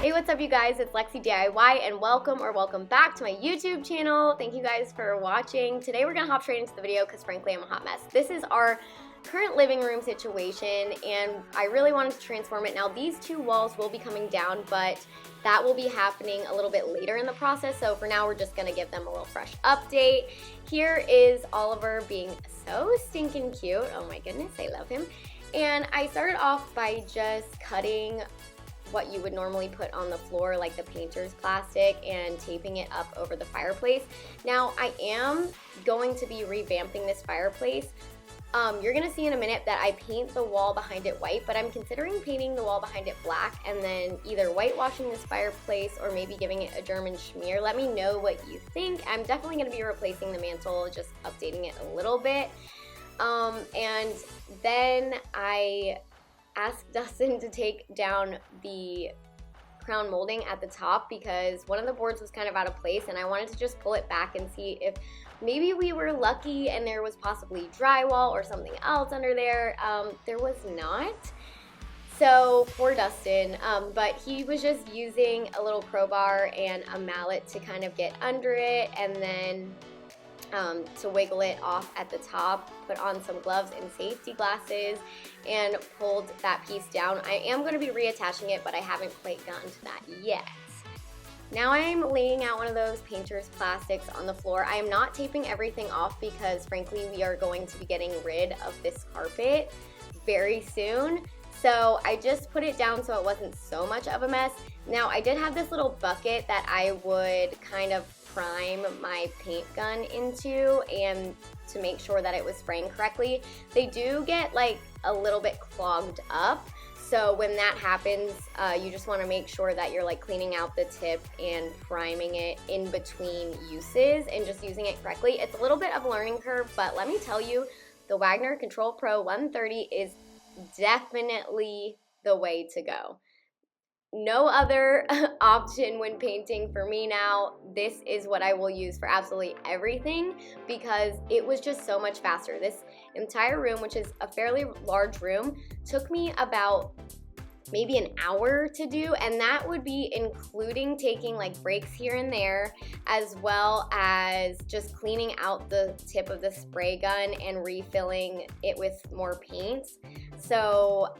Hey, what's up you guys? It's Lexi DIY and welcome back to my YouTube channel. Thank you guys for watching. Today we're gonna hop straight into the video because frankly I'm a hot mess. This is our current living room situation and I really wanted to transform it. Now these two walls will be coming down, but that will be happening a little bit later in the process. So for now we're just gonna give them a little fresh update. Here is Oliver being so stinking cute. Oh my goodness, I love him. And I started off by just cutting what you would normally put on the floor, like the painter's plastic, and taping it up over the fireplace. Now I am going to be revamping this fireplace. You're gonna see in a minute that I paint the wall behind it white, but I'm considering painting the wall behind it black and then either whitewashing this fireplace or maybe giving it a German schmear. Let me know what you think. I'm definitely gonna be replacing the mantle, just updating it a little bit. And then I asked Dustin to take down the crown molding at the top because one of the boards was kind of out of place and I wanted to just pull it back and see if maybe we were lucky and there was possibly drywall or something else under there. There was not. So poor Dustin, but he was just using a little crowbar and a mallet to kind of get under it and then to wiggle it off at the top, put on some gloves and safety glasses, and pulled that piece down. I am going to be reattaching it, but I haven't quite gotten to that yet. Now I'm laying out one of those painter's plastics on the floor. I am not taping everything off because frankly we are going to be getting rid of this carpet very soon. So I just put it down so it wasn't so much of a mess. Now I did have this little bucket that I would kind of prime my paint gun into and to make sure that it was spraying correctly. They do get like a little bit clogged up. So when that happens, you just want to make sure that you're like cleaning out the tip and priming it in between uses and just using it correctly. It's a little bit of a learning curve, but let me tell you, the Wagner Control Pro 130 is definitely the way to go. No other option when painting for me now. This is what I will use for absolutely everything because it was just so much faster. This entire room, which is a fairly large room, took me about maybe an hour to do, and that would be including taking like breaks here and there, as well as just cleaning out the tip of the spray gun and refilling it with more paint. So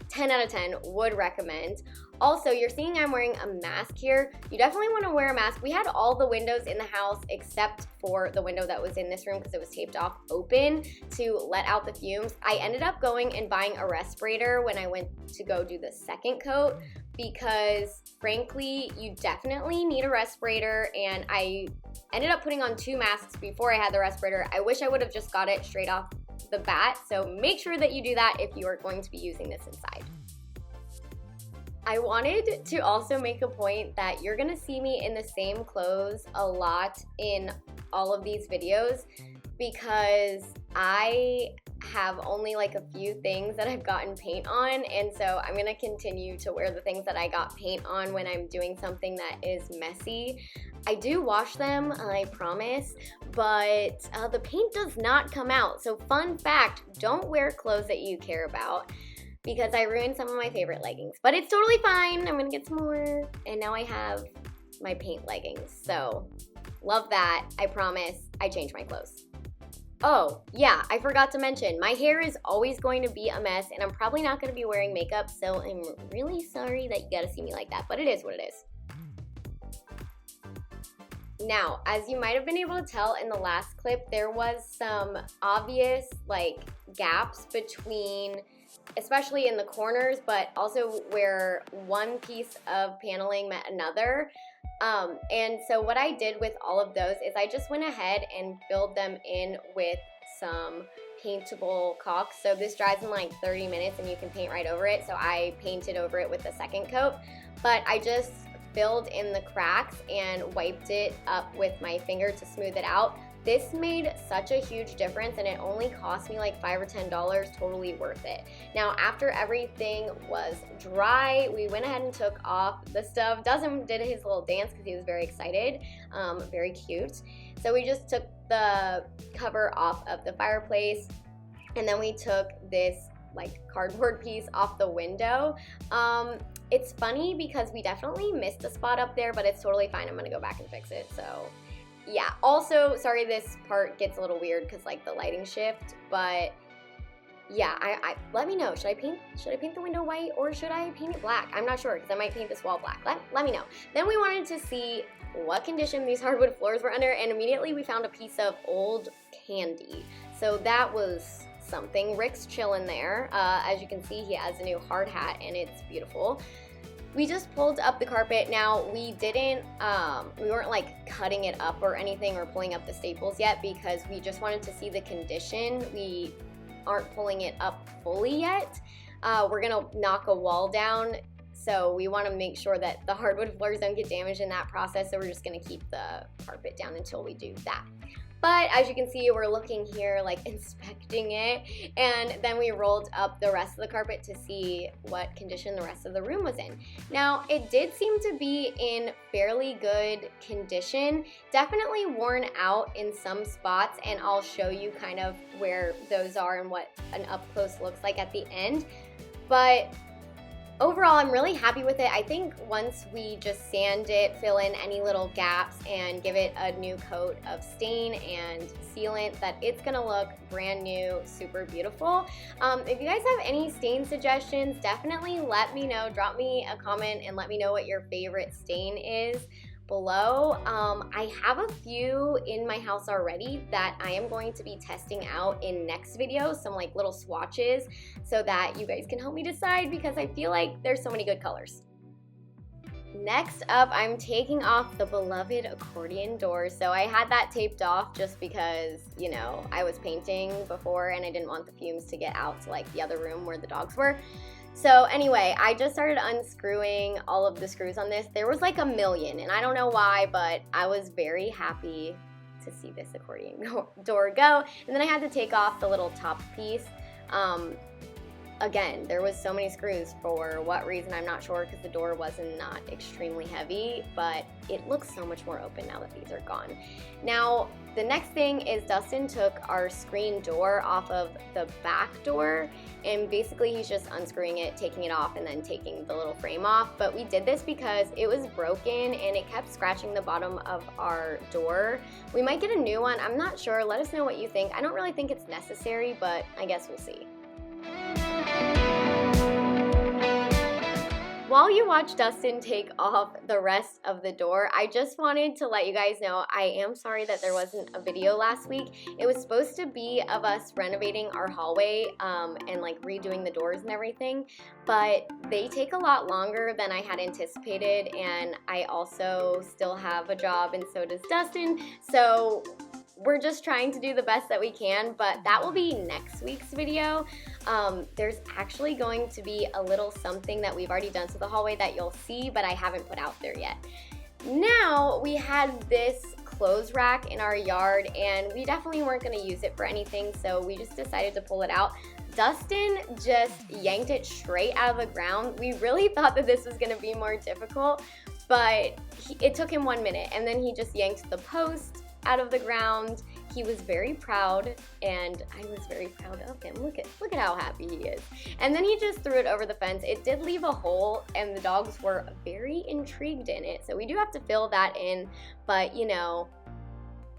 10 out of 10 would recommend. Also, you're seeing I'm wearing a mask here. You definitely want to wear a mask. We had all the windows in the house except for the window that was in this room because it was taped off open to let out the fumes. I ended up going and buying a respirator when I went to go do the second coat because frankly, you definitely need a respirator, and I ended up putting on 2 masks before I had the respirator. I wish I would have just got it straight off the bat, so make sure that you do that if you are going to be using this inside. I wanted to also make a point that you're gonna see me in the same clothes a lot in all of these videos because I have only like a few things that I've gotten paint on, and so I'm gonna continue to wear the things that I got paint on when I'm doing something that is messy. I do wash them, I promise, but the paint does not come out. So fun fact, don't wear clothes that you care about because I ruined some of my favorite leggings, but it's totally fine. I'm gonna get some more, and now I have my paint leggings, so love that. I promise I changed my clothes. Oh, yeah, I forgot to mention, my hair is always going to be a mess, and I'm probably not gonna be wearing makeup, so I'm really sorry that you gotta see me like that, but it is what it is. Now, as you might have been able to tell in the last clip, there was some obvious like gaps between, especially in the corners, but also where one piece of paneling met another. And so what I did with all of those is I just went ahead and filled them in with some paintable caulk. So this dries in like 30 minutes and you can paint right over it. So I painted over it with the second coat, but I just filled in the cracks and wiped it up with my finger to smooth it out. This made such a huge difference and it only cost me like $5 or $10, totally worth it. Now after everything was dry, we went ahead and took off the stuff. Dustin did his little dance because he was very excited, very cute. So we just took the cover off of the fireplace and then we took this like cardboard piece off the window. it's funny because we definitely missed a spot up there, but it's totally fine. I'm gonna go back and fix it, so yeah. Also, sorry this part gets a little weird because like the lighting shift, but yeah, I let me know. Should I paint the window white or should I paint it black? I'm not sure because I might paint this wall black. Let me know. Then we wanted to see what condition these hardwood floors were under, and immediately we found a piece of old candy. So that was something. Rick's chilling there. As you can see, he has a new hard hat and it's beautiful. We just pulled up the carpet. Now, we weren't like cutting it up or anything or pulling up the staples yet because we just wanted to see the condition. We aren't pulling it up fully yet. We're gonna knock a wall down, so we wanna make sure that the hardwood floors don't get damaged in that process, so we're just gonna keep the carpet down until we do that. But as you can see, we're looking here, like inspecting it, and then we rolled up the rest of the carpet to see what condition the rest of the room was in. Now, it did seem to be in fairly good condition, definitely worn out in some spots, and I'll show you kind of where those are and what an up close looks like at the end. But overall, I'm really happy with it. I think once we just sand it, fill in any little gaps, and give it a new coat of stain and sealant, that it's gonna look brand new, super beautiful. If you guys have any stain suggestions, definitely let me know. Drop me a comment and let me know what your favorite stain is below. I have a few in my house already that I am going to be testing out in next video, some like little swatches, so that you guys can help me decide because I feel like there's so many good colors. Next up, I'm taking off the beloved accordion door. So I had that taped off just because, you know, I was painting before and I didn't want the fumes to get out to like the other room where the dogs were. So anyway, I just started unscrewing all of the screws on this. There was like a million, and I don't know why, but I was very happy to see this accordion door go. And then I had to take off the little top piece. Again, there was so many screws. For what reason, I'm not sure, because the door wasn't not extremely heavy, but it looks so much more open now that these are gone. Now, the next thing is Dustin took our screen door off of the back door, and basically he's just unscrewing it, taking it off, and then taking the little frame off. But we did this because it was broken and it kept scratching the bottom of our door. We might get a new one, I'm not sure. Let us know what you think. I don't really think it's necessary, but I guess we'll see. While you watch Dustin take off the rest of the door, I just wanted to let you guys know I am sorry that there wasn't a video last week. It was supposed to be of us renovating our hallway and like redoing the doors and everything, but they take a lot longer than I had anticipated, and I also still have a job and so does Dustin, so we're just trying to do the best that we can, but that will be next week's video. There's actually going to be a little something that we've already done to the hallway that you'll see, but I haven't put out there yet. Now, we had this clothes rack in our yard, and we definitely weren't gonna use it for anything, so we just decided to pull it out. Dustin just yanked it straight out of the ground. We really thought that this was gonna be more difficult, but it took him 1 minute, and then he just yanked the post out of the ground. He was very proud, and I was very proud of him. Look at how happy he is. And then he just threw it over the fence. It did leave a hole, and the dogs were very intrigued in it, so we do have to fill that in, but you know,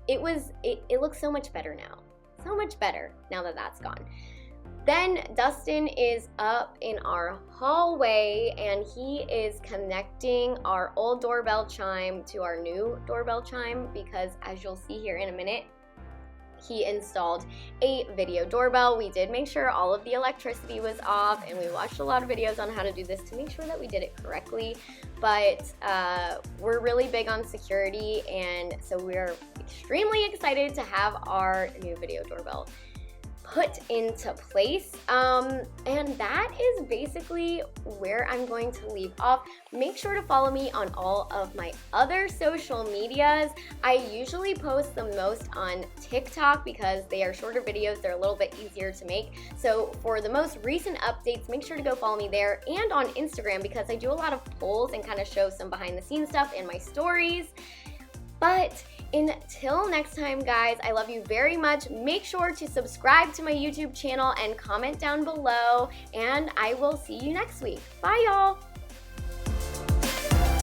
it looks so much better now. So much better now that that's gone. Then Dustin is up in our hallway, and he is connecting our old doorbell chime to our new doorbell chime because, as you'll see here in a minute, he installed a video doorbell. We did make sure all of the electricity was off, and we watched a lot of videos on how to do this to make sure that we did it correctly, but we're really big on security, and so we're extremely excited to have our new video doorbell put into place, and that is basically where I'm going to leave off. Make sure to follow me on all of my other social medias. I usually post the most on TikTok because they are shorter videos, they're a little bit easier to make. So for the most recent updates, make sure to go follow me there, and on Instagram because I do a lot of polls and kind of show some behind the scenes stuff in my stories. But until next time, guys, I love you very much. Make sure to subscribe to my YouTube channel and comment down below, and I will see you next week. Bye, y'all.